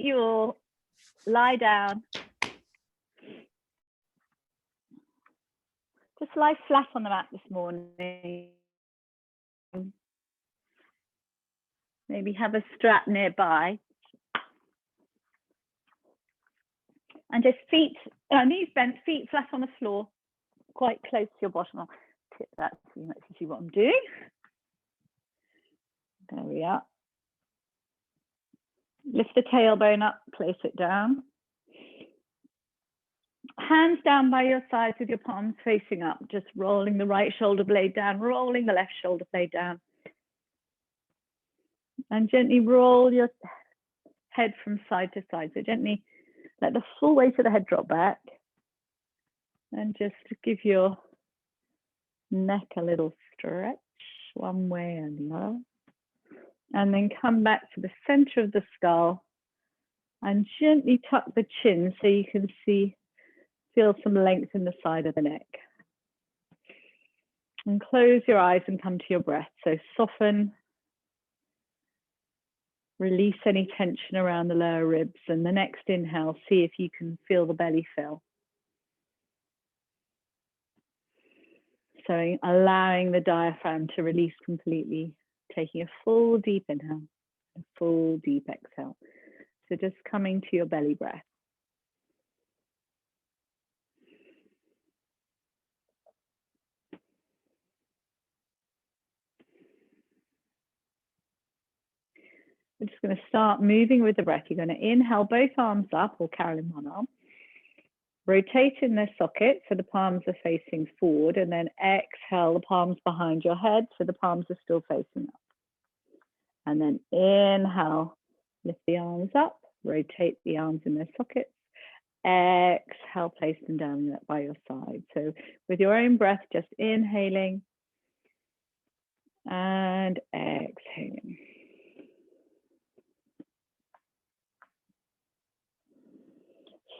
you all lie down. Just lie flat on the mat this morning. Maybe have a strap nearby. And just feet, knees bent, feet flat on the floor, quite close to your bottom. I'll tip that so you can see what I'm doing. There we are. Lift the tailbone up, place it down. Hands down by your sides with your palms facing up, just rolling the right shoulder blade down, rolling the left shoulder blade down. And gently roll your head from side to side. So gently let the full weight of the head drop back. And just give your neck a little stretch one way and the other. And then come back to the center of the skull and gently tuck the chin so you can feel some length in the side of the neck. And close your eyes and come to your breath. So soften, release any tension around the lower ribs. And the next inhale, see if you can feel the belly fill. So allowing the diaphragm to release completely, taking a full deep inhale, a full deep exhale. So just coming to your belly breath. We're just going to start moving with the breath. You're going to inhale both arms up or carry in one arm. Rotate in their socket so the palms are facing forward, and then exhale the palms behind your head so the palms are still facing up. And then inhale, lift the arms up, rotate the arms in their sockets. Exhale, place them down by your side. So with your own breath, just inhaling and exhaling.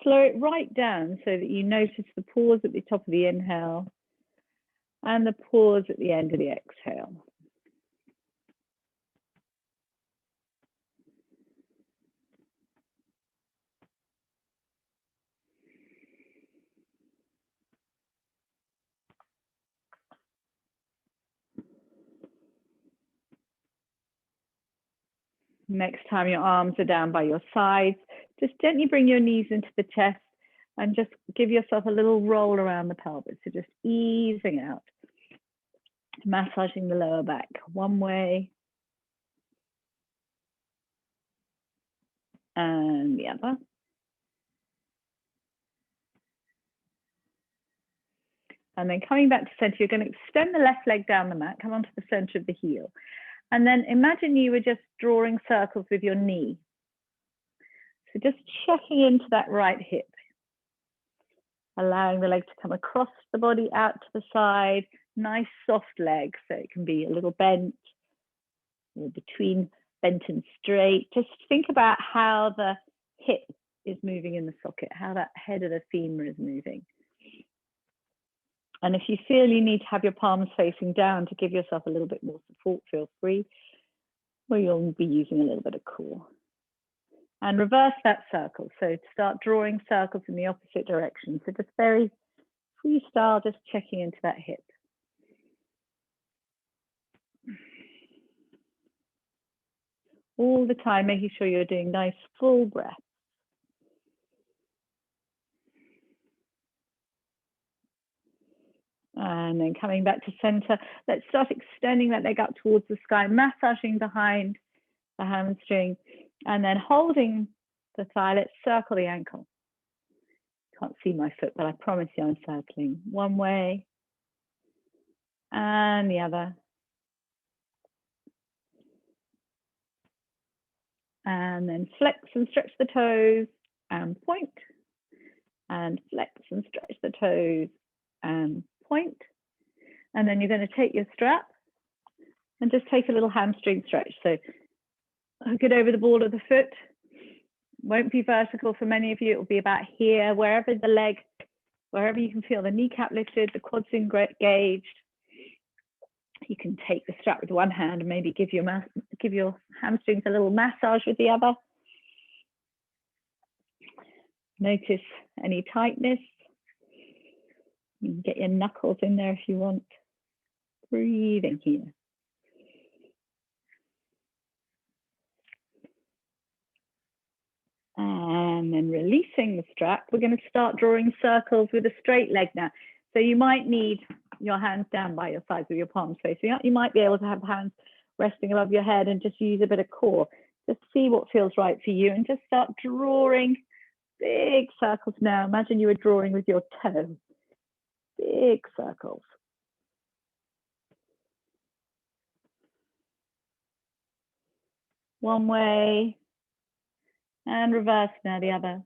Slow it right down so that you notice the pause at the top of the inhale and the pause at the end of the exhale. Next time your arms are down by your sides, just gently bring your knees into the chest and just give yourself a little roll around the pelvis. So just easing out, massaging the lower back one way and the other. And then coming back to center, you're going to extend the left leg down the mat, come onto the center of the heel. And then imagine you were just drawing circles with your knee. So just checking into that right hip, allowing the leg to come across the body out to the side, nice soft leg, so it can be a little bent or between bent and straight. Just think about how the hip is moving in the socket, how that head of the femur is moving. And if you feel you need to have your palms facing down to give yourself a little bit more support, feel free, or you'll be using a little bit of core. And reverse that circle. So start drawing circles in the opposite direction. So just very freestyle, just checking into that hip. All the time, making sure you're doing nice full breath. And then coming back to center, let's start extending that leg up towards the sky, massaging behind the hamstring, and then holding the thigh. Let's circle the ankle. Can't see my foot, but I promise you I'm circling one way and the other. And then flex and stretch the toes and point, and flex and stretch the toes and point. And then you're going to take your strap and just take a little hamstring stretch. So hook it over the ball of the foot. Won't be vertical for many of you. It will be about here, wherever the leg, wherever you can feel the kneecap lifted, the quads engaged. You can take the strap with one hand and maybe give your hamstrings a little massage with the other. Notice any tightness. You can get your knuckles in there if you want. Breathing here. And then releasing the strap, we're going to start drawing circles with a straight leg now. So you might need your hands down by your sides with your palms facing up. You might be able to have hands resting above your head and just use a bit of core. Just see what feels right for you and just start drawing big circles now. Imagine you were drawing with your toe. Big circles. One way and reverse now the other.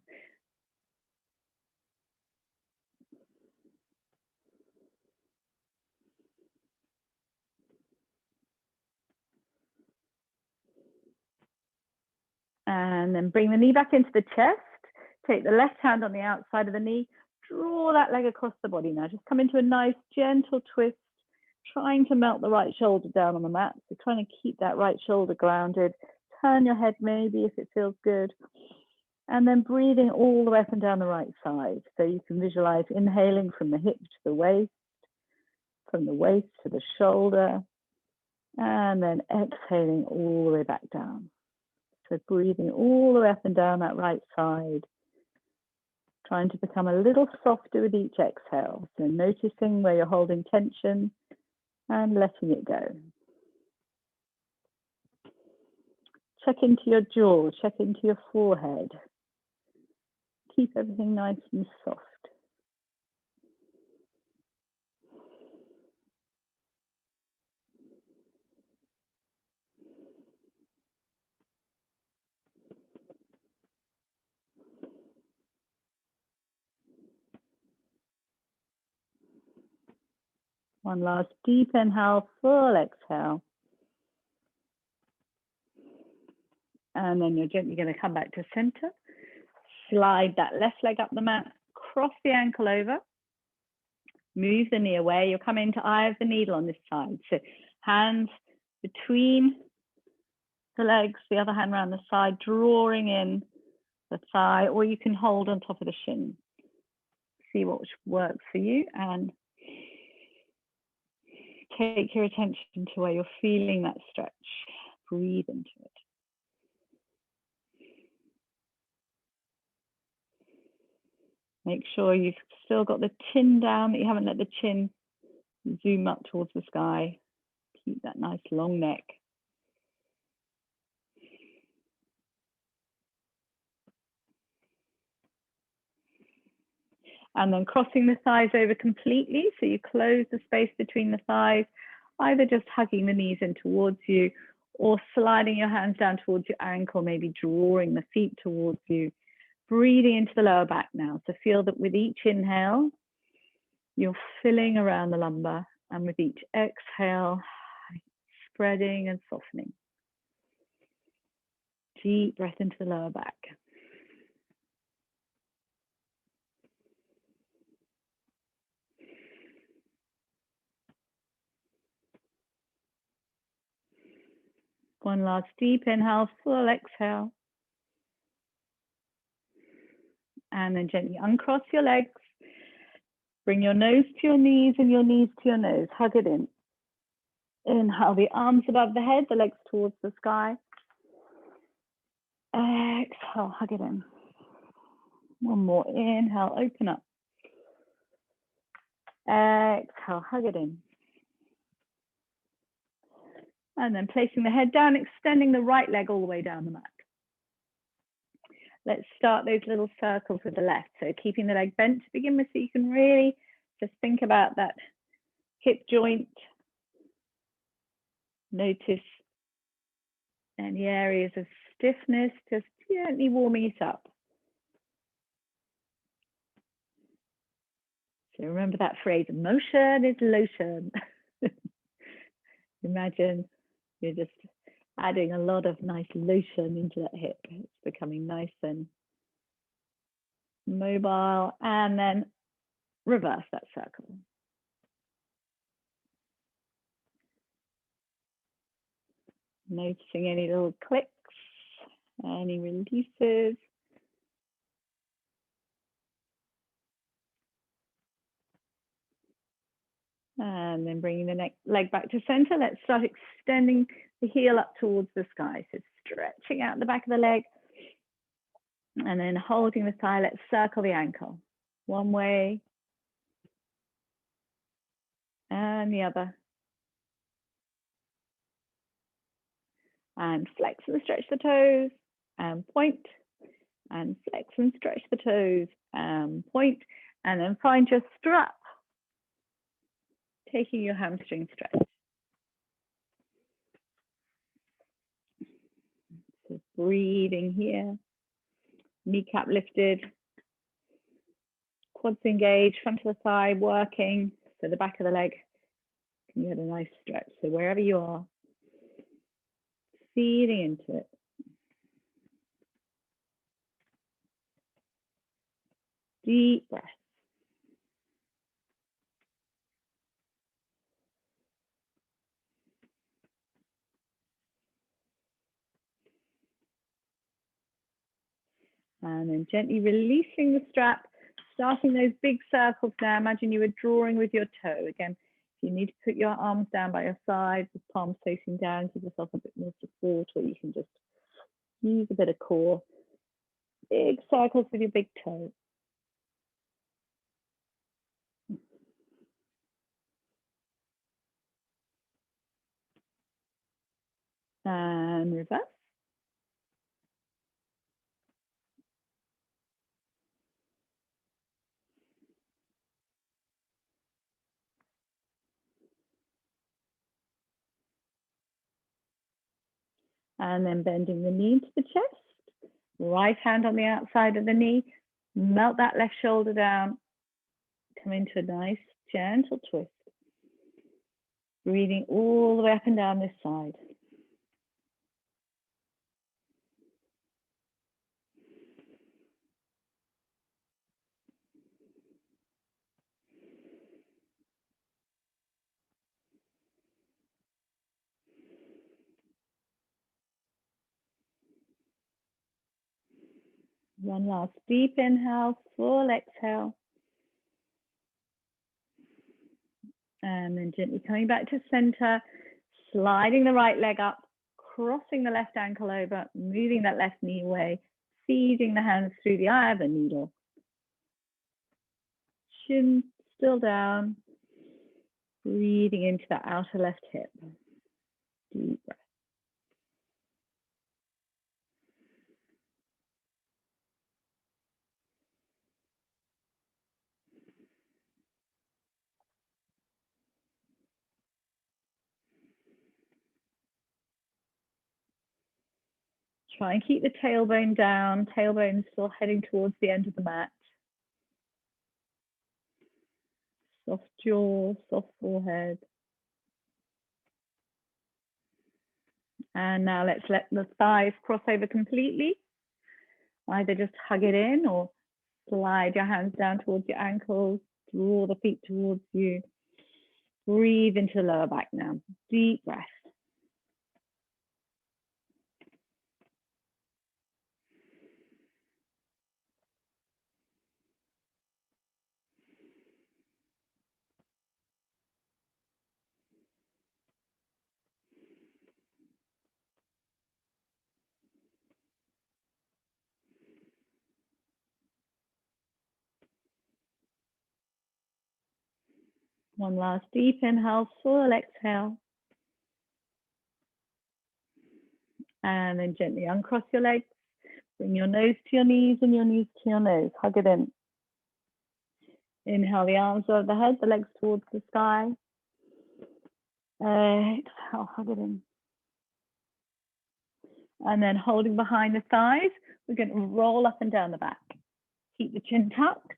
And then bring the knee back into the chest. Take the left hand on the outside of the knee. Draw that leg across the body now. Just come into a nice gentle twist, trying to melt the right shoulder down on the mat. So trying to keep that right shoulder grounded. Turn your head maybe if it feels good. And then breathing all the way up and down the right side. So you can visualize inhaling from the hip to the waist, from the waist to the shoulder, and then exhaling all the way back down. So breathing all the way up and down that right side, trying to become a little softer with each exhale. So noticing where you're holding tension and letting it go. Check into your jaw, check into your forehead. Keep everything nice and soft. One last deep inhale, full exhale. And then you're gently going to come back to center. Slide that left leg up the mat, cross the ankle over, move the knee away. You'll come into eye of the needle on this side. So hands between the legs, the other hand around the side, drawing in the thigh, or you can hold on top of the shin. See what works for you and take your attention to where you're feeling that stretch. Breathe into it. Make sure you've still got the chin down, that you haven't let the chin zoom up towards the sky. Keep that nice long neck. And then crossing the thighs over completely. So you close the space between the thighs, either just hugging the knees in towards you or sliding your hands down towards your ankle, maybe drawing the feet towards you. Breathing into the lower back now. So feel that with each inhale, you're filling around the lumbar, and with each exhale, spreading and softening. Deep breath into the lower back. One last deep inhale, full exhale. And then gently uncross your legs. Bring your nose to your knees and your knees to your nose. Hug it in. Inhale, the arms above the head, the legs towards the sky. Exhale, hug it in. One more. Inhale, open up. Exhale, hug it in. And then placing the head down, extending the right leg all the way down the mat. Let's start those little circles with the left. So keeping the leg bent to begin with, so you can really just think about that hip joint. Notice any areas of stiffness, just gently warming it up. So remember that phrase, motion is lotion. Imagine you're just adding a lot of nice lotion into that hip. It's becoming nice and mobile, and then reverse that circle. Noticing any little clicks, any releases. And then bringing the leg back to center. Let's start extending the heel up towards the sky. So stretching out the back of the leg. And then holding the thigh, let's circle the ankle. One way. And the other. And flex and stretch the toes. And point. And flex and stretch the toes. And point. And then find your strap. Taking your hamstring stretch. So breathing here. Kneecap lifted. Quads engaged, front of the thigh working. So the back of the leg can get a nice stretch. So wherever you are, feeding into it. Deep breath. And then gently releasing the strap, starting those big circles now. Imagine you were drawing with your toe. Again, if you need to put your arms down by your side, with palms facing down, give yourself a bit more support, or you can just use a bit of core. Big circles with your big toe. And reverse. And then bending the knee into the chest. Right hand on the outside of the knee. Melt that left shoulder down. Come into a nice gentle twist. Breathing all the way up and down this side. One last deep inhale, full exhale. And then gently coming back to center, sliding the right leg up, crossing the left ankle over, moving that left knee away, feeding the hands through the eye of the needle. Chin still down, breathing into the outer left hip. Deep breath. Try and keep the tailbone down, tailbone still heading towards the end of the mat. Soft jaw, soft forehead. And now let's let the thighs cross over completely. Either just hug it in or slide your hands down towards your ankles, draw the feet towards you. Breathe into the lower back now. Deep breath. One last deep inhale, full exhale. And then gently uncross your legs. Bring your nose to your knees and your knees to your nose. Hug it in. Inhale the arms over the head, the legs towards the sky. Exhale, hug it in. And then holding behind the thighs, we're going to roll up and down the back. Keep the chin tucked.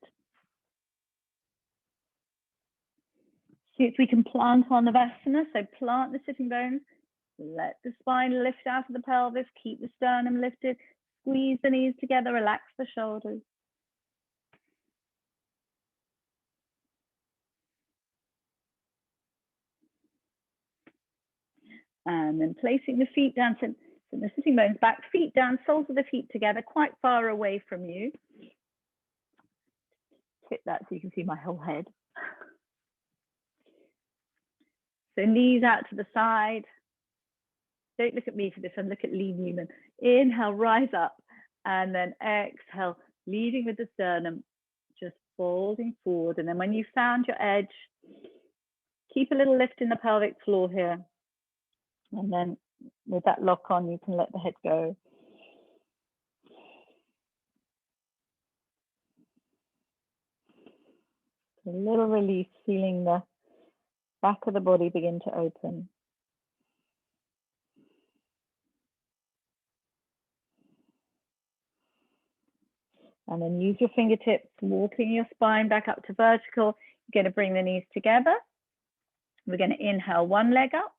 See if we can plant on the Navasana, so plant the sitting bones. Let the spine lift out of the pelvis, keep the sternum lifted, squeeze the knees together, relax the shoulders. And then placing the feet down, so the sitting bones back, feet down, soles of the feet together, quite far away from you. Tip that so you can see my whole head. So knees out to the side. Don't look at me for this one, look at Lee Newman. Inhale, rise up, and then exhale, leading with the sternum, just folding forward. And then when you found your edge, keep a little lift in the pelvic floor here. And then with that lock on, you can let the head go. A little release, feeling the back of the body begin to open. And then use your fingertips, walking your spine back up to vertical. You're going to bring the knees together. We're going to inhale one leg up.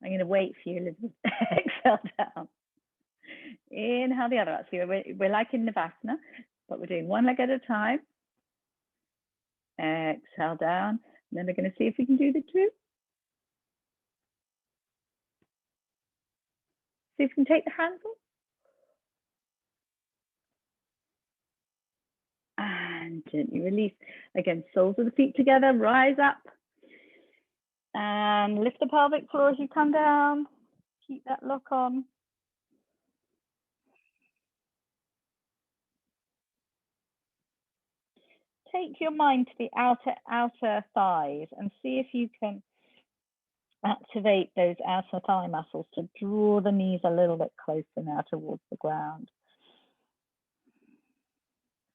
I'm going to wait for you, Elizabeth. Exhale down. Inhale the other up. So we're like in Navasana, but we're doing one leg at a time. Exhale down. And then we're going to see if we can do the two. See if we can take the hands off. And gently release. Again, soles of the feet together, rise up. And lift the pelvic floor as you come down. Keep that lock on. Take your mind to the outer thighs and see if you can activate those outer thigh muscles to draw the knees a little bit closer now towards the ground.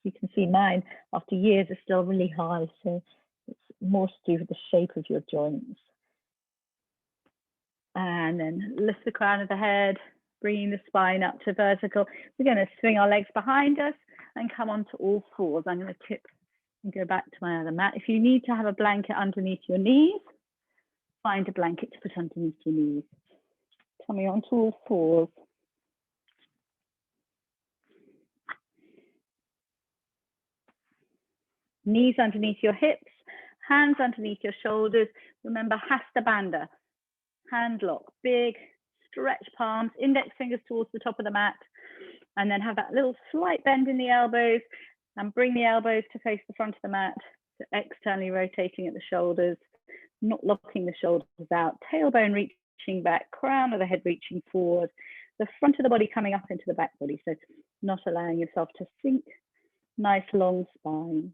You can see mine after years are still really high, so it's more to do with the shape of your joints. And then lift the crown of the head, bringing the spine up to vertical. We're going to swing our legs behind us and come onto all fours. I'm going to tip and go back to my other mat. If you need to have a blanket underneath your knees, find a blanket to put underneath your knees. Coming onto all fours. Knees underneath your hips, hands underneath your shoulders. Remember Hasta Bandha, hand lock, big stretch palms, index fingers towards the top of the mat, and then have that little slight bend in the elbows and bring the elbows to face the front of the mat, so externally rotating at the shoulders, not locking the shoulders out, tailbone reaching back, crown of the head reaching forward, the front of the body coming up into the back body, so not allowing yourself to sink, nice long spine.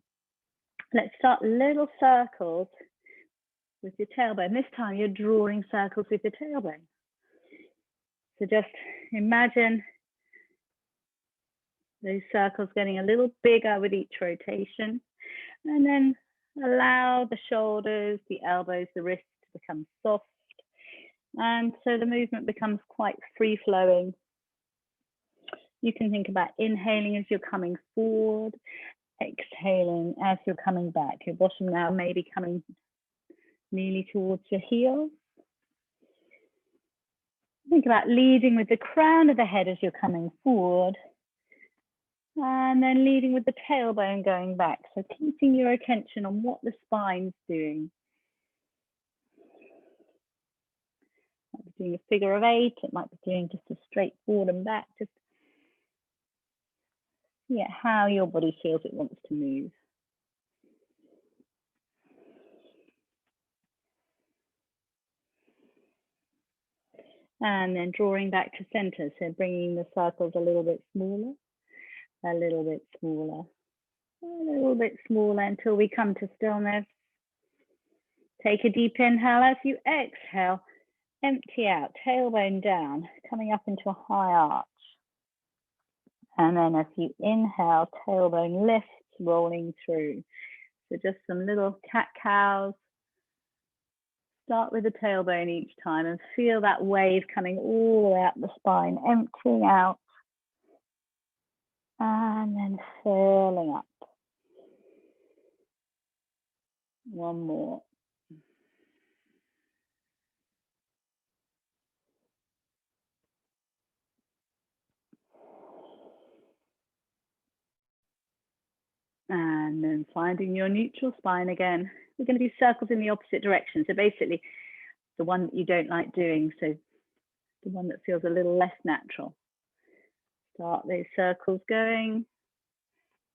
Let's start little circles with your tailbone. This time you're drawing circles with your tailbone. So just imagine those circles getting a little bigger with each rotation. And then allow the shoulders, the elbows, the wrists to become soft. And so the movement becomes quite free flowing. You can think about inhaling as you're coming forward, exhaling as you're coming back. Your bottom now may be coming nearly towards your heels. Think about leading with the crown of the head as you're coming forward. And then leading with the tailbone going back. So keeping your attention on what the spine's doing. It might be doing a figure of 8. It might be doing just a straight forward and back. Just see how your body feels it wants to move. And then drawing back to center. So bringing the circles a little bit smaller. A little bit smaller, a little bit smaller until we come to stillness. Take a deep inhale as you exhale, empty out, tailbone down, coming up into a high arch. And then as you inhale, tailbone lifts, rolling through. So just some little cat-cows. Start with the tailbone each time and feel that wave coming all the way up the spine, emptying out. And then filling up. One more. And then finding your neutral spine again. We're going to do circles in the opposite direction. So basically the one that you don't like doing. So the one that feels a little less natural. Start those circles going.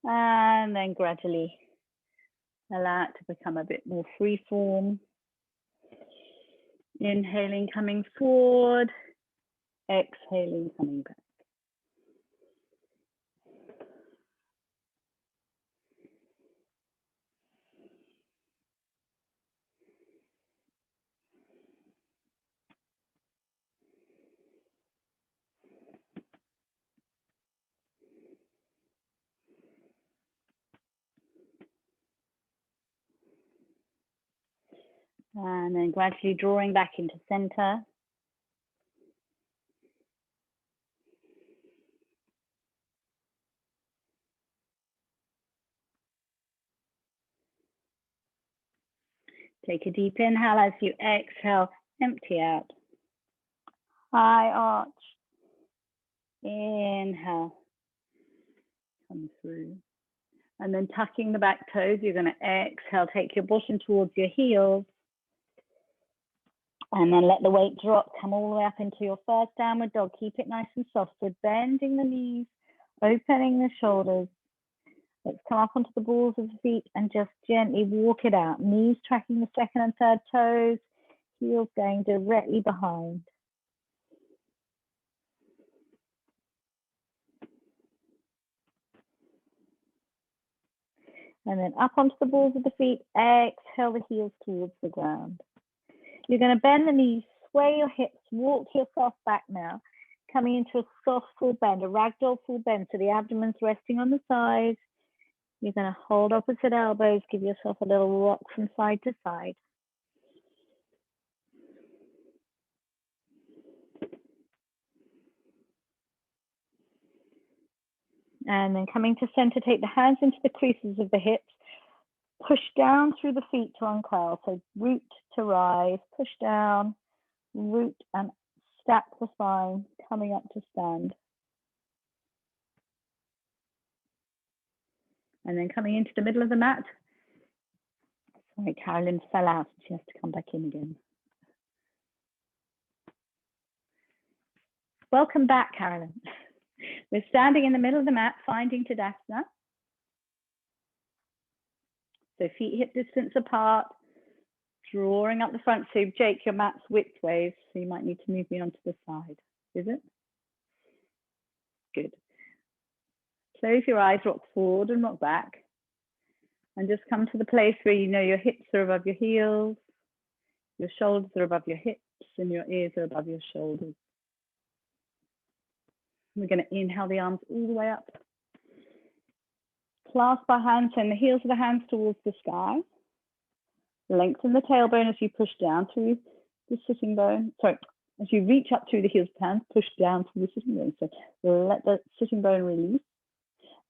And then gradually Allow it to become a bit more free form. Inhaling, coming forward. Exhaling, coming back. And then gradually drawing back into center. Take a deep inhale as you exhale, empty out. High arch. Inhale. Come through. And then tucking the back toes, you're going to exhale, take your bottom towards your heels. And then let the weight drop, come all the way up into your first downward dog. Keep it nice and soft. So bending the knees, opening the shoulders. Let's come up onto the balls of the feet and just gently walk it out. Knees tracking the second and third toes, heels going directly behind. And then up onto the balls of the feet, exhale the heels towards the ground. You're going to bend the knees, sway your hips, walk yourself back now, coming into a soft full bend, a ragdoll full bend. So the abdomen's resting on the sides. You're going to hold opposite elbows, give yourself a little rock from side to side. And then coming to center, take the hands into the creases of the hips, push down through the feet to uncurl. So root to rise, push down, root and stack the spine, coming up to stand. And then coming into the middle of the mat. Sorry, Carolyn fell out. She has to come back in again. Welcome back, Carolyn. We're standing in the middle of the mat, finding Tadasana. So feet hip distance apart, drawing up the front. So Jake, your mat's widthways, so you might need to move me onto the side. Is it? Good. Close your eyes, rock forward and rock back. And just come to the place where you know your hips are above your heels, your shoulders are above your hips, and your ears are above your shoulders. We're going to inhale the arms all the way up. Clasp our hands, send the heels of the hands towards the sky. Lengthen the tailbone as you push down through the sitting bone. Sorry, as you reach up through the heels of the hands, push down through the sitting bone. So let the sitting bone release.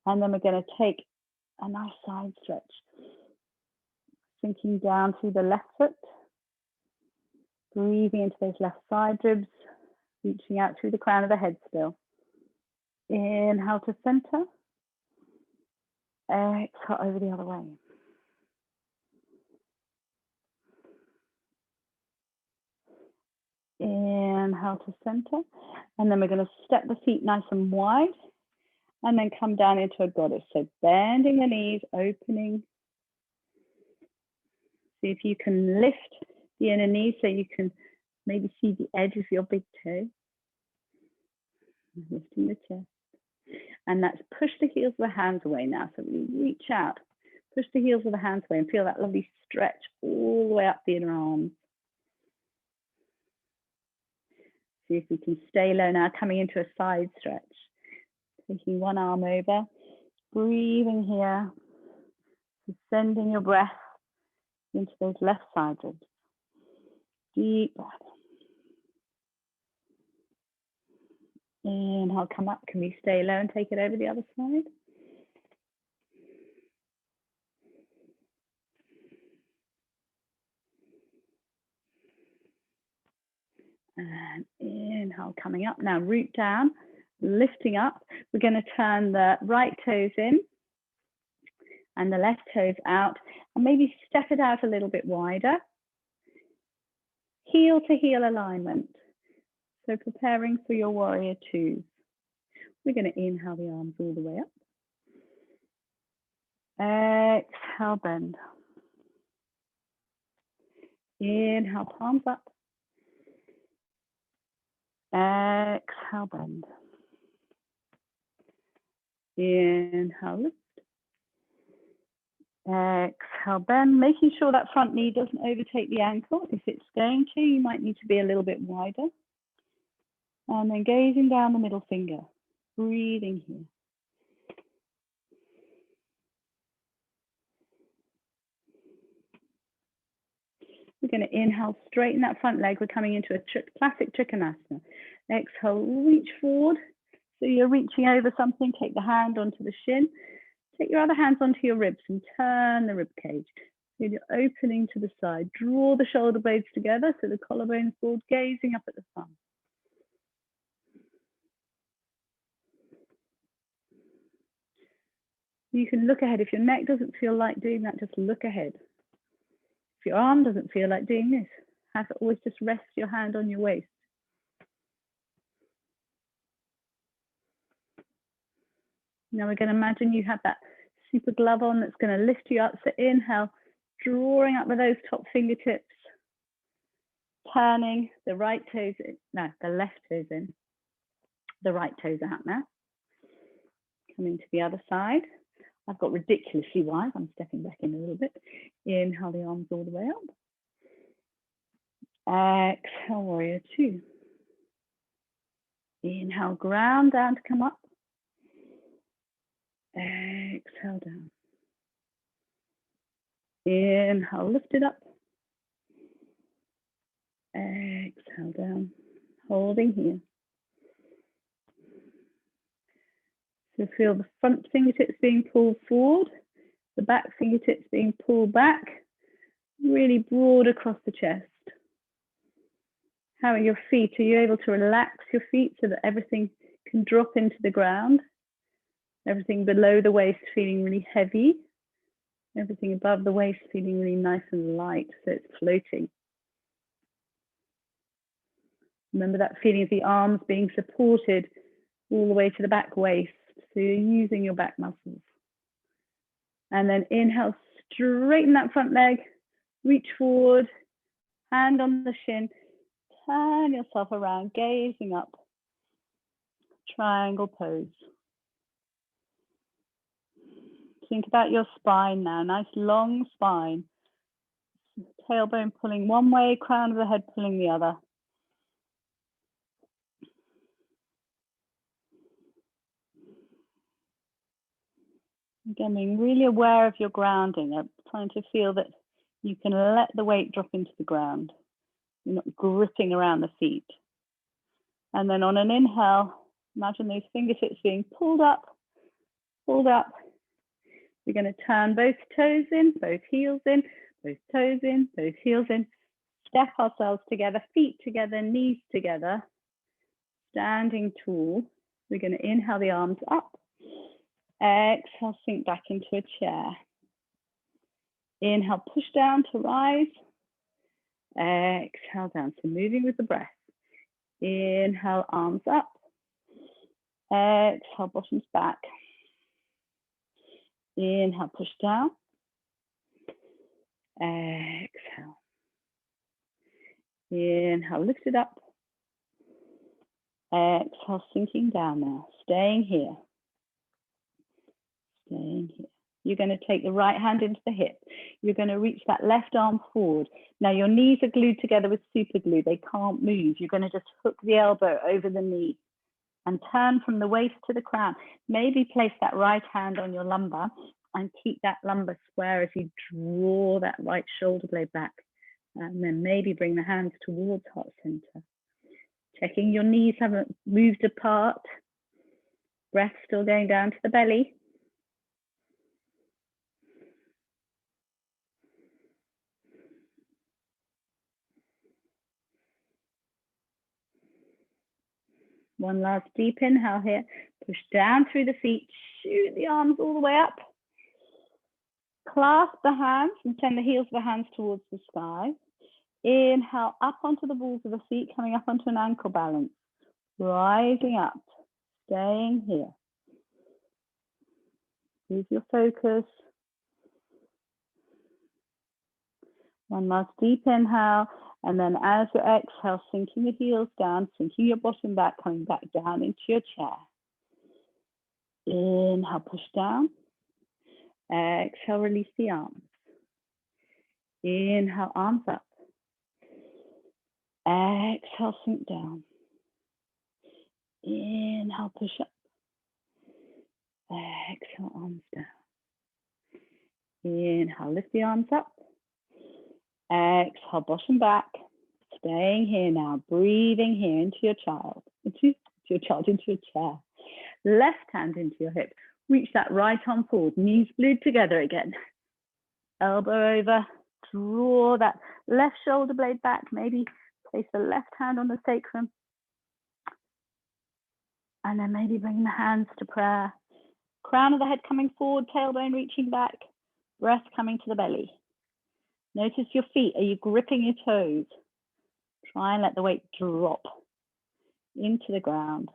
And then we're going to take a nice side stretch. Sinking down through the left foot. Breathing into those left side ribs. Reaching out through the crown of the head still. Inhale to center. Exhale over the other way. Inhale to center. And then we're going to step the feet nice and wide. And then come down into a goddess. So bending the knees, opening. See if you can lift the inner knee so you can maybe see the edge of your big toe. Lifting the chest. And that's push the heels of the hands away now. So we reach out, push the heels of the hands away and feel that lovely stretch all the way up the inner arms. See if we can stay low now, coming into a side stretch. Taking one arm over, breathing here, sending your breath into those left side ribs. Deep breath. Inhale, come up. Can we stay low and take it over the other side? And inhale, coming up. Now root down, lifting up. We're going to turn the right toes in and the left toes out, and maybe step it out a little bit wider. Heel to heel alignment. So preparing for your warrior twos. We're going to inhale the arms all the way up. Exhale, bend. Inhale, palms up. Exhale, bend. Inhale, lift. Exhale, bend, making sure that front knee doesn't overtake the ankle. If it's going to, you might need to be a little bit wider. And then gazing down the middle finger, breathing here. We're going to inhale, straighten that front leg. We're coming into a classic Trikonasana. Exhale, reach forward. So you're reaching over something, take the hand onto the shin. Take your other hands onto your ribs and turn the rib cage. So you're opening to the side. Draw the shoulder blades together so the collarbone's forward, gazing up at the thumb. You can look ahead. If your neck doesn't feel like doing that, just look ahead. If your arm doesn't feel like doing this, have to always just rest your hand on your waist. Now we're going to imagine you have that super glove on that's going to lift you up. So inhale, drawing up with those top fingertips, turning the right toes in, no, the left toes in, the right toes out now. Coming to the other side. I've got ridiculously wide. I'm stepping back in a little bit. Inhale the arms all the way up. Exhale, warrior two. Inhale, ground down to come up. Exhale down. Inhale, lift it up. Exhale down. Holding here. So feel the front fingertips being pulled forward, the back fingertips being pulled back, really broad across the chest. How are your feet? Are you able to relax your feet so that everything can drop into the ground? Everything below the waist feeling really heavy. Everything above the waist feeling really nice and light, so it's floating. Remember that feeling of the arms being supported all the way to the back waist. So you're using your back muscles. And then inhale, straighten that front leg, reach forward, hand on the shin, turn yourself around, gazing up, triangle pose. Think about your spine now, nice long spine. Tailbone pulling one way, crown of the head pulling the other. Again, being really aware of your grounding, trying to feel that you can let the weight drop into the ground. You're not gripping around the feet. And then on an inhale, imagine those fingertips being pulled up, pulled up. We're going to turn both toes in, both heels in, both toes in, both heels in. Step ourselves together, feet together, knees together. Standing tall. We're going to inhale the arms up. Exhale, sink back into a chair. Inhale, push down to rise. Exhale down, so moving with the breath. Inhale, arms up. Exhale, bottoms back. Inhale, push down. Exhale. Inhale, lift it up. Exhale, sinking down now. Staying here. Staying here. You're going to take the right hand into the hip. You're going to reach that left arm forward. Now your knees are glued together with super glue. They can't move. You're going to just hook the elbow over the knee and turn from the waist to the crown. Maybe place that right hand on your lumbar and keep that lumbar square as you draw that right shoulder blade back. And then maybe bring the hands towards heart center. Checking your knees haven't moved apart. Breath still going down to the belly. One last deep inhale here. Push down through the feet. Shoot the arms all the way up. Clasp the hands and send the heels of the hands towards the sky. Inhale up onto the balls of the feet, coming up onto an ankle balance. Rising up, staying here. Move your focus. One last deep inhale. And then as you exhale, sinking the heels down, sinking your bottom back, coming back down into your chair. Inhale, push down. Exhale, release the arms. Inhale, arms up. Exhale, sink down. Inhale, push up. Exhale, arms down. Inhale, lift the arms up. Exhale, bottom back. Staying here now, breathing here into your child, into your chair. Left hand into your hip. Reach that right arm forward, knees glued together again. Elbow over, draw that left shoulder blade back. Maybe place the left hand on the sacrum. And then maybe bring the hands to prayer. Crown of the head coming forward, tailbone reaching back, breath coming to the belly. Notice your feet. Are you gripping your toes? Try and let the weight drop into the ground.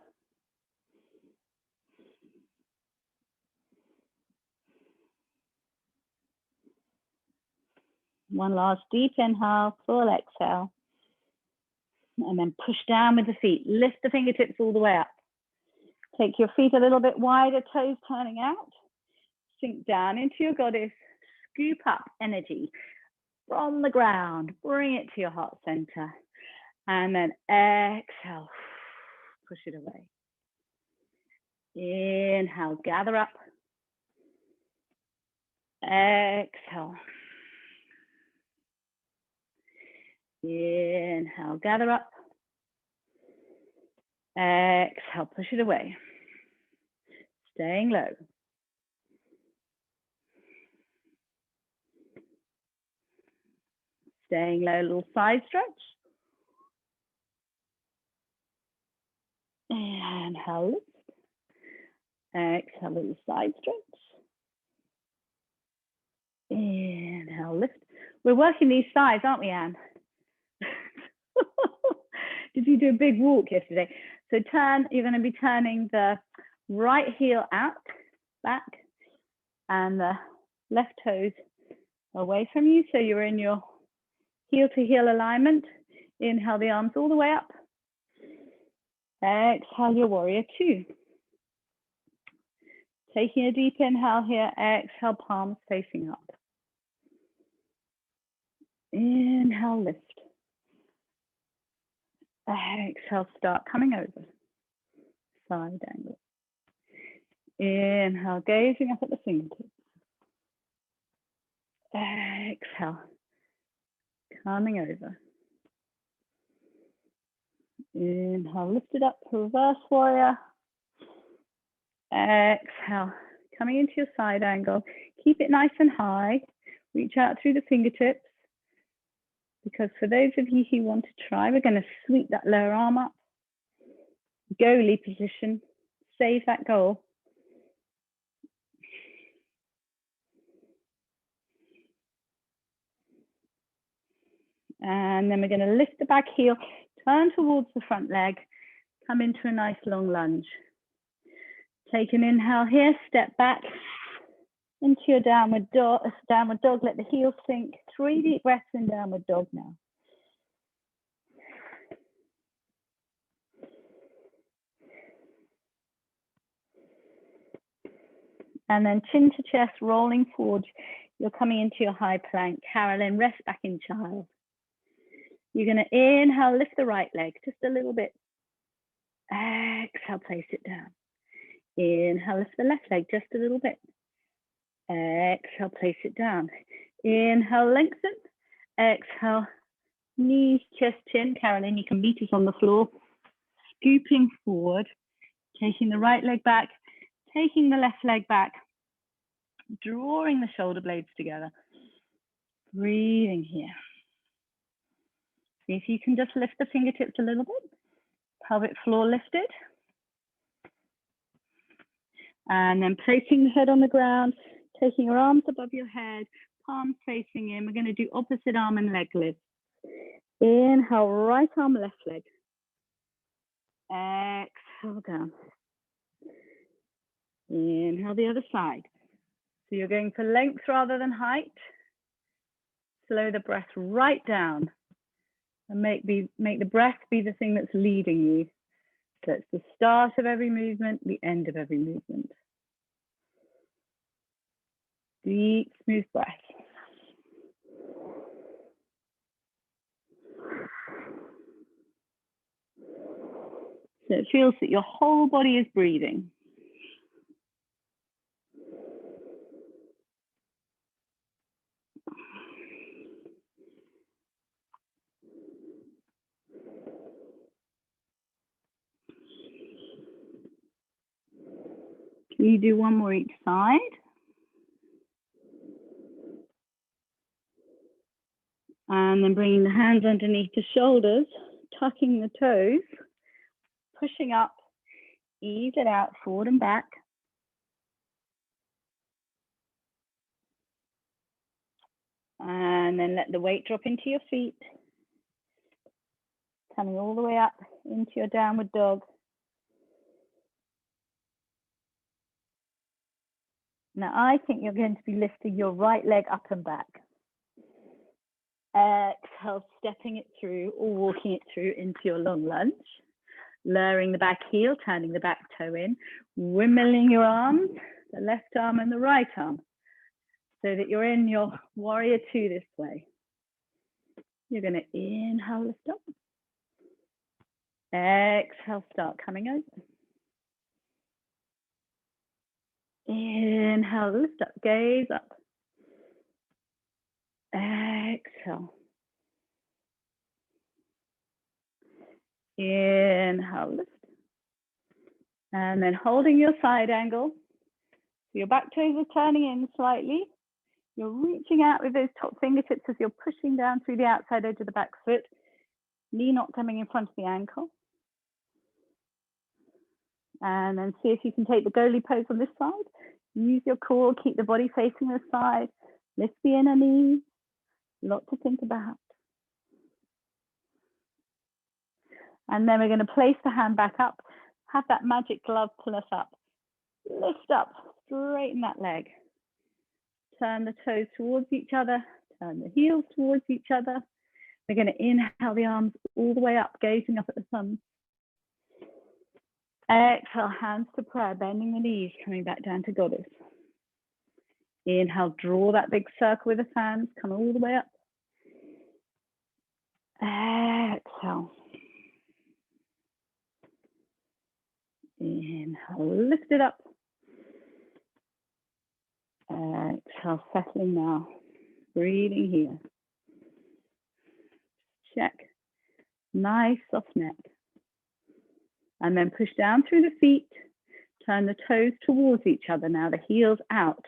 One last deep inhale, full exhale. And then push down with the feet. Lift the fingertips all the way up. Take your feet a little bit wider, toes turning out. Sink down into your goddess. Scoop up energy from the ground. Bring it to your heart center. And then exhale. Push it away. Inhale, gather up. Exhale. Inhale, gather up. Exhale, push it away. Staying low. Staying low, little side stretch. Inhale, lift. Exhale, little side stretch. Inhale, lift. We're working these thighs, aren't we, Anne? Did you do a big walk yesterday? So turn, you're going to be turning the right heel out, back, and the left toes away from you. So you're in your heel to heel alignment. Inhale the arms all the way up. Exhale your warrior two. Taking a deep inhale here, exhale, palms facing up. Inhale, lift. Exhale, start coming over. Side angle. Inhale, gazing up at the fingertips. Exhale, coming over. Inhale, lift it up, reverse warrior. Exhale, coming into your side angle. Keep it nice and high. Reach out through the fingertips. Because for those of you who want to try, we're going to sweep that lower arm up. Goalie position. Save that goal. And then we're going to lift the back heel, turn towards the front leg, come into a nice long lunge. Take an inhale here, step back into your downward dog. Let the heel sink. 3 deep breaths in downward dog now. And then chin to chest, rolling forward. You're coming into your high plank. Carolyn, rest back in child. You're going to inhale, lift the right leg just a little bit. Exhale, place it down. Inhale, lift the left leg just a little bit. Exhale, place it down. Inhale, lengthen. Exhale, knees, chest, chin. Carolyn, you can meet us on the floor. Scooping forward, taking the right leg back, taking the left leg back, drawing the shoulder blades together. Breathing here. See if you can just lift the fingertips a little bit. Pelvic floor lifted. And then placing the head on the ground, taking your arms above your head, palms facing in. We're going to do opposite arm and leg lifts. Inhale, right arm, left leg. Exhale down. Inhale the other side. So you're going for length rather than height. slow the breath right down and make the breath be the thing that's leading you. So it's the start of every movement, the end of every movement. Deep, smooth breath. So it feels that your whole body is breathing. Can you do one more each side? And then bringing the hands underneath the shoulders, tucking the toes, pushing up, ease it out, forward and back. And then let the weight drop into your feet, coming all the way up into your downward dog. Now I think you're going to be lifting your right leg up and back. Exhale, stepping it through or walking it through into your long lunge. Lowering the back heel, turning the back toe in, windmilling your arms, the left arm and the right arm, so that you're in your warrior two this way. You're going to inhale, lift up. Exhale, start coming over. Inhale, lift up, gaze up. Exhale. Inhale, lift. And then holding your side angle. So your back toes are turning in slightly. You're reaching out with those top fingertips as you're pushing down through the outside edge of the back foot. Knee not coming in front of the ankle. And then see if you can take the goalie pose on this side. Use your core, keep the body facing the side. Lift the inner knees. A lot to think about. And then we're going to place the hand back up. Have that magic glove pull us up. Lift up, straighten that leg. Turn the toes towards each other. Turn the heels towards each other. We're going to inhale the arms all the way up, gazing up at the sun. Exhale, hands to prayer, bending the knees, coming back down to goddess. Inhale, draw that big circle with the hands, come all the way up. Exhale. Inhale, lift it up. Exhale, settling now. Breathing here. Check. Nice soft neck. And then push down through the feet. Turn the toes towards each other now, the heels out.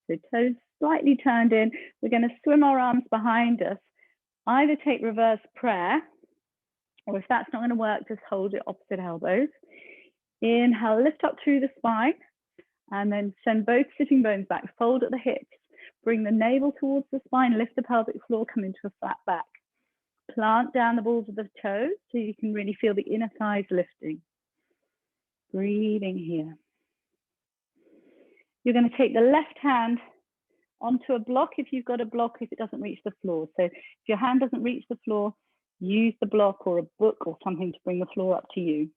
So toes slightly turned in. We're going to swim our arms behind us. Either take reverse prayer, or if that's not going to work, just hold your opposite elbows. Inhale, lift up through the spine, and then send both sitting bones back, fold at the hips. Bring the navel towards the spine, lift the pelvic floor, come into a flat back. Plant down the balls of the toes so you can really feel the inner thighs lifting. Breathing here. You're going to take the left hand onto a block if you've got a block, if it doesn't reach the floor. So if your hand doesn't reach the floor, use the block or a book or something to bring the floor up to you.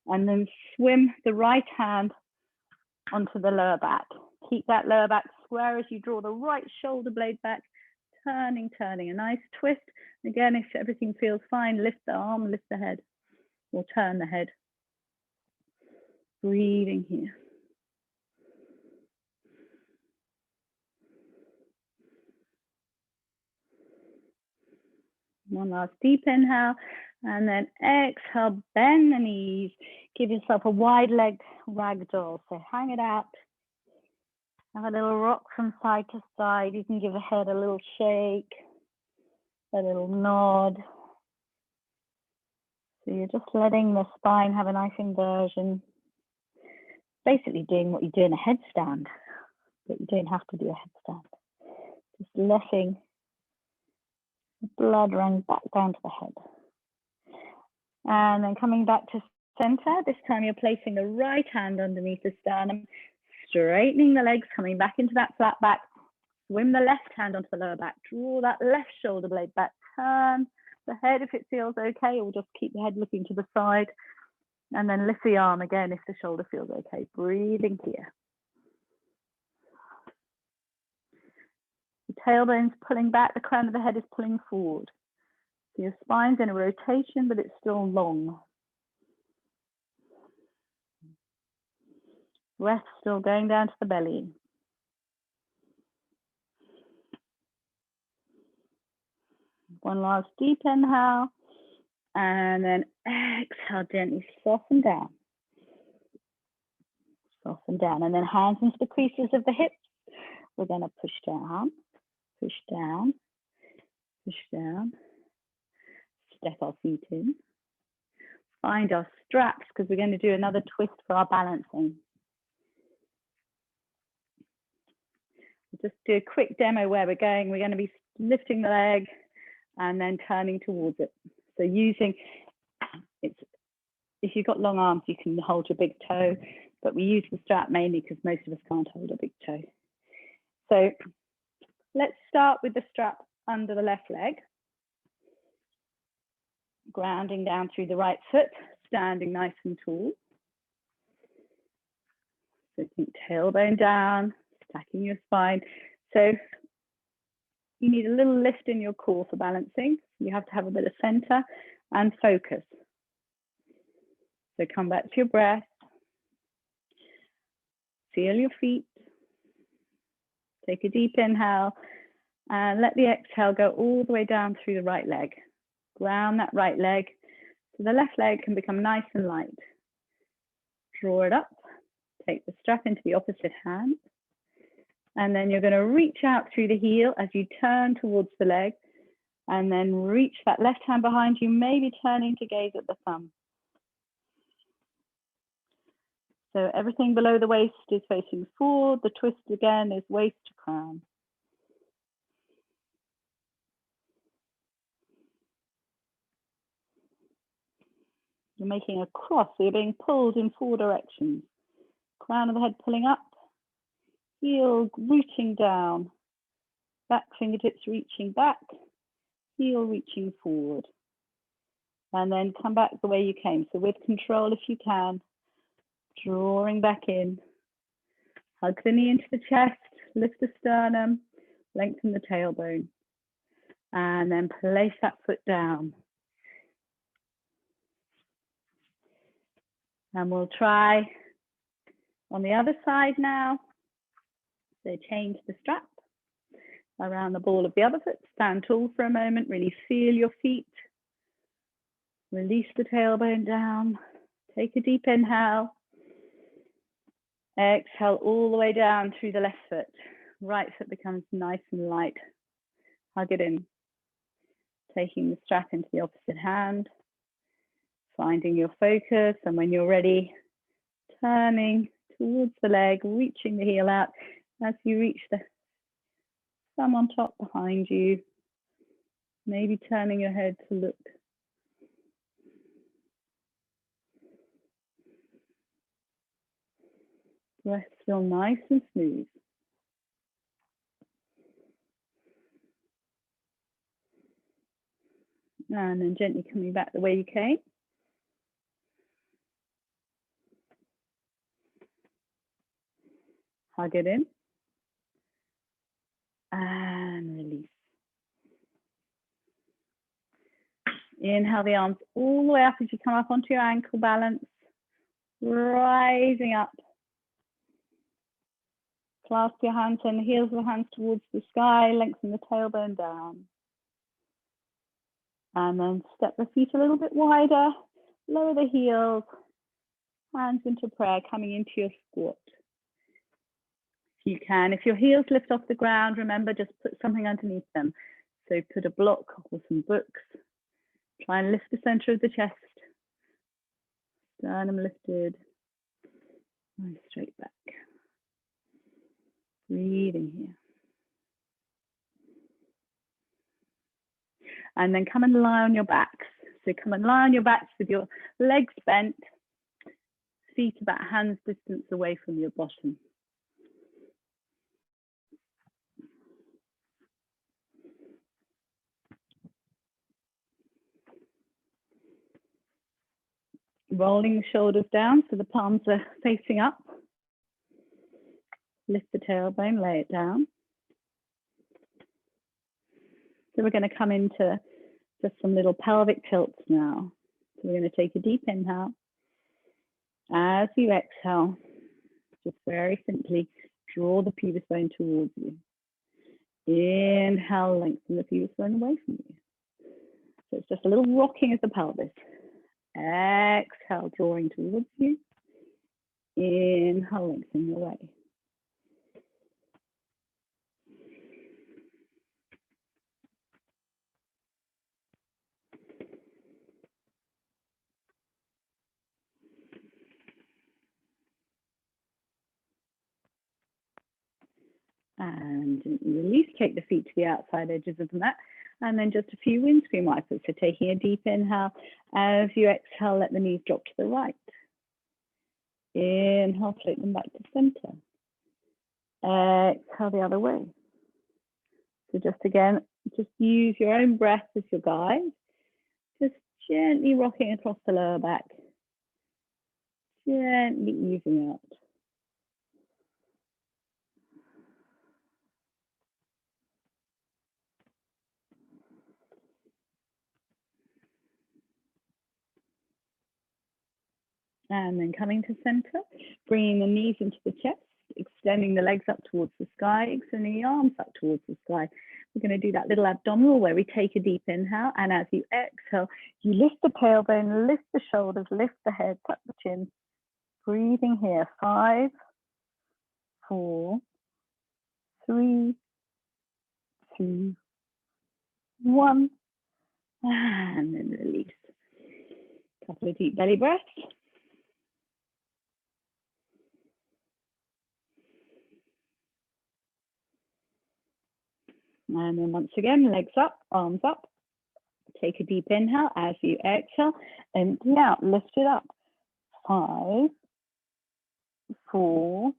And then swim the right hand onto the lower back. Keep that lower back square as you draw the right shoulder blade back, turning, a nice twist. Again, if everything feels fine, lift the arm, lift the head, or turn the head. Breathing here. One last deep inhale, and then exhale, bend the knees. Give yourself a wide legged ragdoll. So hang it out. Have a little rock from side to side. You can give the head a little shake, a little nod. So you're just letting the spine have a nice inversion. Basically doing what you do in a headstand, but you don't have to do a headstand. Just letting the blood run back down to the head. And then coming back to center. This time you're placing the right hand underneath the sternum, straightening the legs, coming back into that flat back. swim the left hand onto the lower back, draw that left shoulder blade back, turn the head if it feels okay, or just keep the head looking to the side, and then lift the arm again if the shoulder feels okay. Breathing here. The tailbone's pulling back, the crown of the head is pulling forward. So your spine's in a rotation, but it's still long. Breath still going down to the belly. One last deep inhale, and then exhale, gently soften down. Soften down, and then hands into the creases of the hips. We're going to push down, push down, push down. Step our feet in. Find our straps, because we're going to do another twist for our balancing. We'll just do a quick demo where we're going to be lifting the leg and then turning towards it. So using, if you've got long arms, you can hold your big toe, but we use the strap mainly because most of us can't hold a big toe. So let's start with the strap under the left leg. Grounding down through the right foot, standing nice and tall. So think tailbone down, stacking your spine. So you need a little lift in your core for balancing. You have to have a bit of center and focus. So come back to your breath. Feel your feet. Take a deep inhale and let the exhale go all the way down through the right leg. Ground that right leg so the left leg can become nice and light. Draw it up. Take the strap into the opposite hand. And then you're going to reach out through the heel as you turn towards the leg, and then reach that left hand behind you, maybe turning to gaze at the thumb. So everything below the waist is facing forward. The twist again is waist to crown. You're making a cross, so you're being pulled in 4 directions. Crown of the head pulling up. Heel rooting down, back fingertips reaching back, heel reaching forward. And then come back the way you came. So with control if you can, drawing back in. Hug the knee into the chest, lift the sternum, lengthen the tailbone. And then place that foot down. And we'll try on the other side now. So change the strap around the ball of the other foot. Stand tall for a moment. Really feel your feet. Release the tailbone down. Take a deep inhale. Exhale all the way down through the left foot. Right foot becomes nice and light. Hug it in. Taking the strap into the opposite hand. Finding your focus. And when you're ready, turning towards the leg, reaching the heel out. As you reach the thumb on top behind you, maybe turning your head to look. Breath still nice and smooth. And then gently coming back the way you came. Hug it in. And release. Inhale the arms all the way up as you come up onto your ankle balance. Rising up. Clasp your hands and the heels of the hands towards the sky. Lengthen the tailbone down. And then step the feet a little bit wider. Lower the heels. Hands into prayer, coming into your squat. If you can, if your heels lift off the ground, remember, just put something underneath them. So put a block or some books. Try and lift the center of the chest. Sternum lifted. Nice straight back. Breathing here. And then come and lie on your backs. So come and lie on your backs with your legs bent, feet about hands distance away from your bottom. Rolling the shoulders down so the palms are facing up. Lift the tailbone, lay it down. So we're going to come into just some little pelvic tilts now. So we're going to take a deep inhale. As you exhale, just very simply draw the pelvis bone towards you. Inhale, lengthen the pelvis bone away from you. So it's just a little rocking of the pelvis. Exhale, drawing towards you. Inhale, lengthening away. And release, take the feet to the outside edges of the mat. And then just a few windscreen wipers. So taking a deep inhale. As you exhale, let the knees drop to the right. Inhale, float them back to center. Exhale the other way. So just again, just use your own breath as your guide. Just gently rocking across the lower back. Gently easing out. And then coming to center, bringing the knees into the chest, extending the legs up towards the sky, extending the arms up towards the sky. We're going to do that little abdominal where we take a deep inhale, and as you exhale, you lift the tailbone, lift the shoulders, lift the head, tuck the chin. Breathing here, 5, 4, 3, 2, 1, and then release. Couple of deep belly breaths. And then once again, legs up, arms up. Take a deep inhale. As you exhale, empty out, lift it up. 5, 4,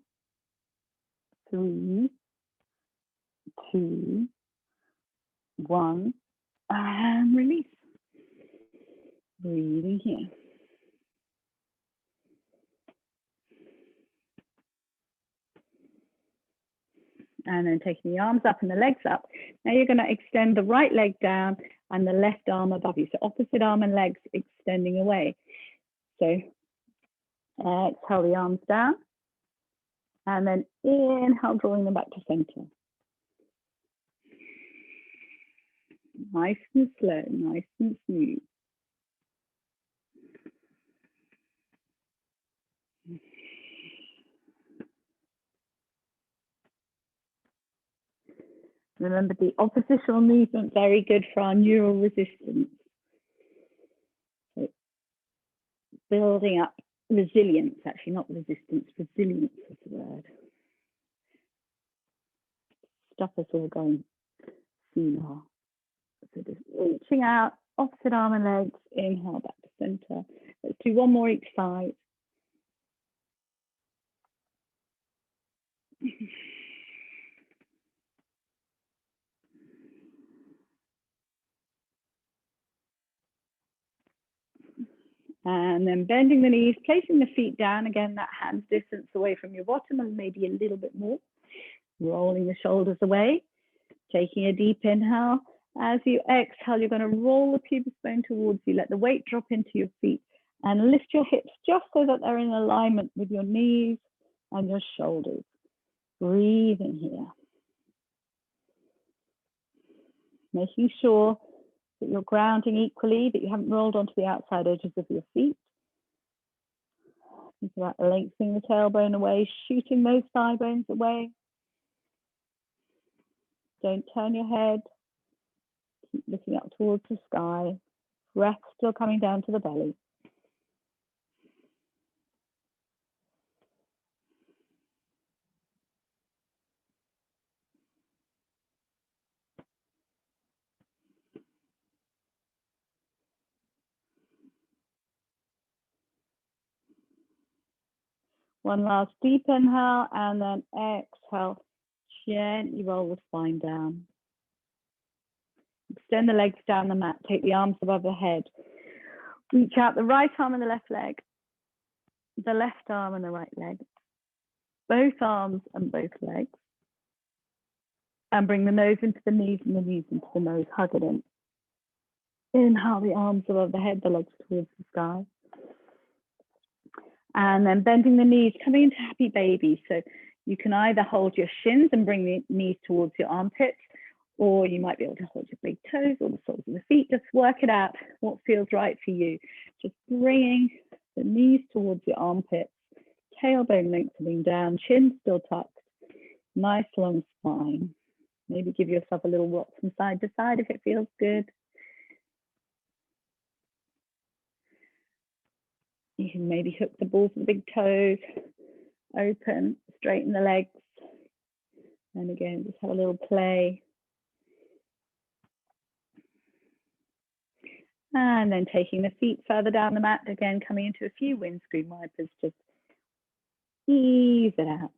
3, 2, 1, and release. Breathing here. And then taking the arms up and the legs up. Now you're going to extend the right leg down and the left arm above you. So opposite arm and legs extending away. So exhale the arms down. And then inhale, drawing them back to center. Nice and slow, nice and smooth. Remember, the oppositional movement, very good for our neural resistance. So building up resilience, actually not resistance, resilience is the word. Stop us all going senile. So just reaching out, opposite arm and legs, inhale back to center. Let's do one more each side. And then bending the knees, placing the feet down, again, that hands distance away from your bottom and maybe a little bit more. Rolling the shoulders away, taking a deep inhale. As you exhale, you're going to roll the pelvis bone towards you. Let the weight drop into your feet and lift your hips just so that they're in alignment with your knees and your shoulders. Breathing here. Making sure that you're grounding equally, that you haven't rolled onto the outside edges of your feet. Think about lengthening the tailbone away, shooting those thigh bones away. Don't turn your head. Keep looking up towards the sky. Breath still coming down to the belly. One last deep inhale and then exhale. Gently roll the spine down. Extend the legs down the mat. Take the arms above the head. Reach out the right arm and the left leg, the left arm and the right leg, both arms and both legs. And bring the nose into the knees and the knees into the nose, hug it in. Inhale the arms above the head, the legs towards the sky. And then bending the knees, coming into happy baby. So you can either hold your shins and bring the knees towards your armpits, or you might be able to hold your big toes or the soles of the feet. Just work it out, what feels right for you. Just bringing the knees towards your armpits, tailbone lengthening down, chin still tucked, nice long spine. Maybe give yourself a little rock from side to side if it feels good. You can maybe hook the balls of the big toes, open, straighten the legs. And again, just have a little play. And then taking the feet further down the mat, again, coming into a few windscreen wipers, just ease it out.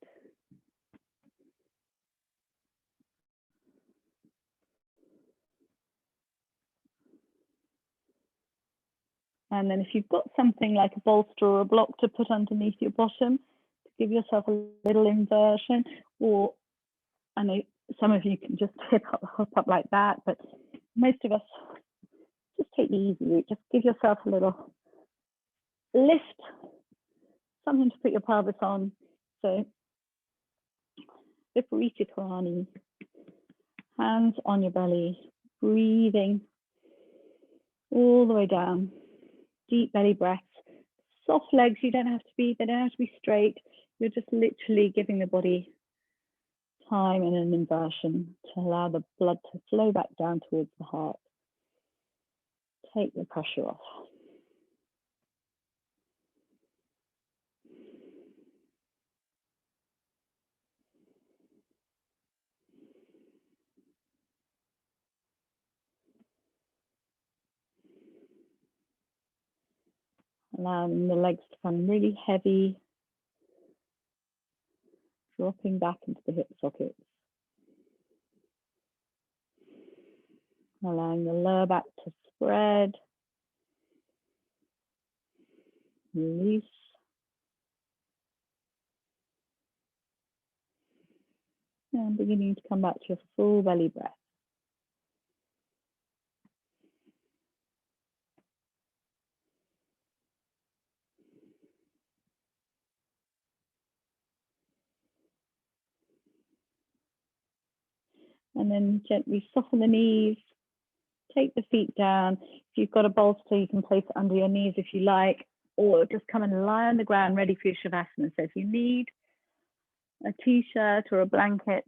And then if you've got something like a bolster or a block to put underneath your bottom, to give yourself a little inversion, or I know some of you can just hop up like that, but most of us just take the easy route. Just give yourself a little lift, something to put your pelvis on. So Viparita Karani, hands on your belly, breathing all the way down. Deep belly breaths, soft legs. They don't have to be straight. You're just literally giving the body time and an inversion to allow the blood to flow back down towards the heart. Take the pressure off. Allowing the legs to come really heavy, dropping back into the hip sockets. Allowing the lower back to spread, release. And beginning to come back to a full belly breath. And then gently soften the knees, take the feet down. If you've got a bolster, you can place it under your knees if you like, or just come and lie on the ground ready for your Shavasana. So if you need a t-shirt or a blanket,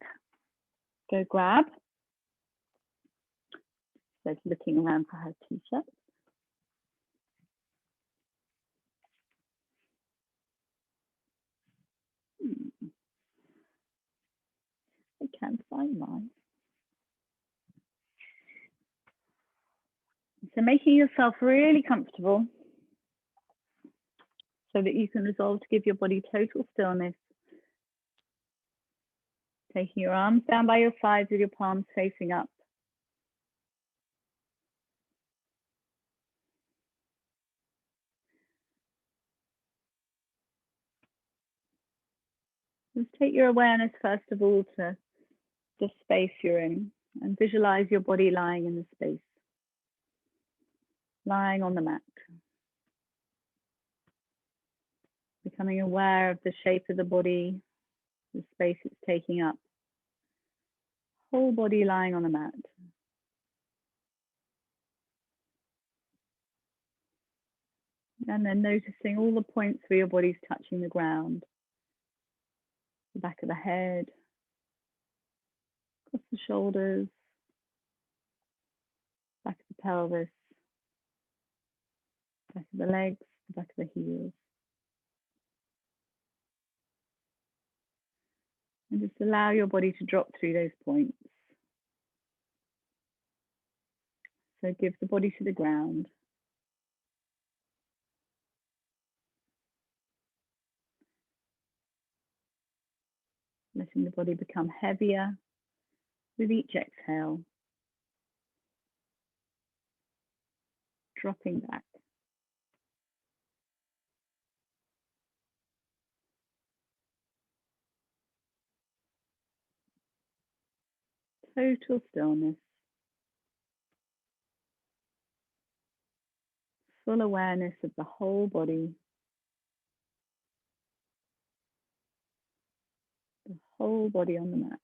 go grab. So looking around for her t-shirt. I can't find mine. So making yourself really comfortable so that you can resolve to give your body total stillness. Taking your arms down by your sides with your palms facing up. Just take your awareness first of all to the space you're in and visualize your body lying in the space, lying on the mat. Becoming aware of the shape of the body, the space it's taking up. Whole body lying on the mat. And then noticing all the points where your body's touching the ground. The back of the head, across the shoulders, back of the pelvis, back of the legs, the back of the heels. And just allow your body to drop through those points. So give the body to the ground. Letting the body become heavier with each exhale. Dropping back. Total stillness. Full awareness of the whole body. The whole body on the mat.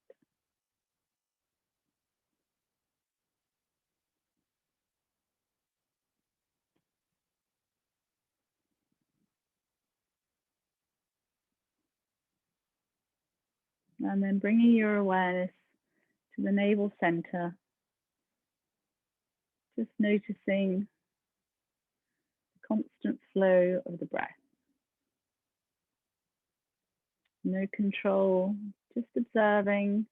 And then bringing your awareness to the navel center. Just noticing the constant flow of the breath. No control, just observing.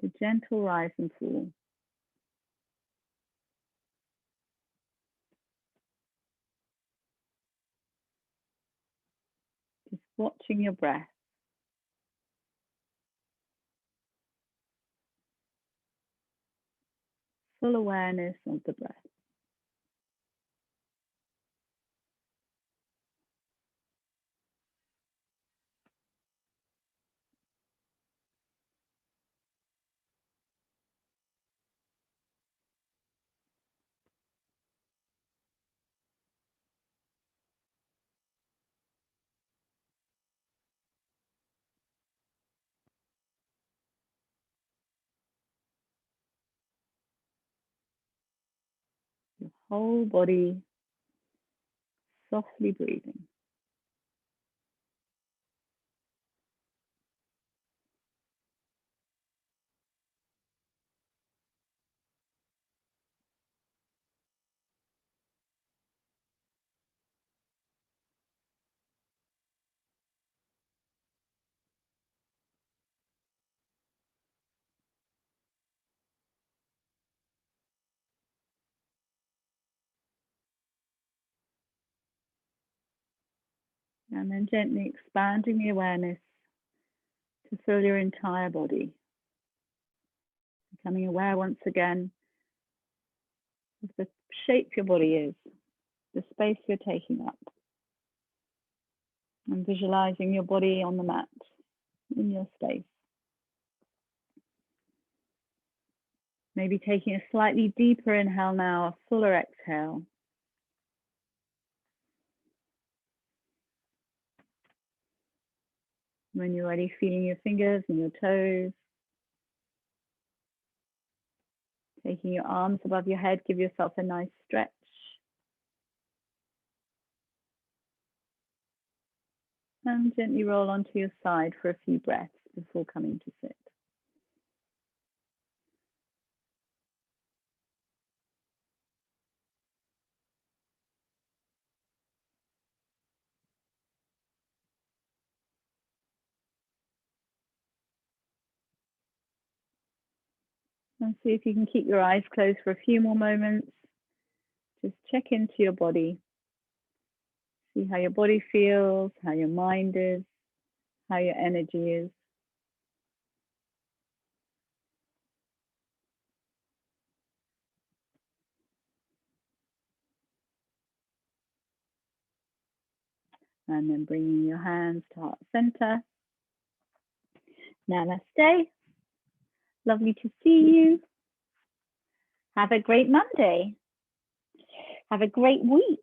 The gentle rise and fall. Just watching your breath. Full awareness of the breath. Your whole body softly breathing. And then gently expanding the awareness to fill your entire body. Becoming aware once again of the shape your body is, the space you're taking up. And visualizing your body on the mat, in your space. Maybe taking a slightly deeper inhale now, a fuller exhale. When you're ready, feeling your fingers and your toes. Taking your arms above your head, give yourself a nice stretch. And gently roll onto your side for a few breaths before coming to sit. And see if you can keep your eyes closed for a few more moments. Just check into your body. See how your body feels, how your mind is, how your energy is. And then bringing your hands to heart center. Namaste. Lovely to see you. Have a great Monday. Have a great week.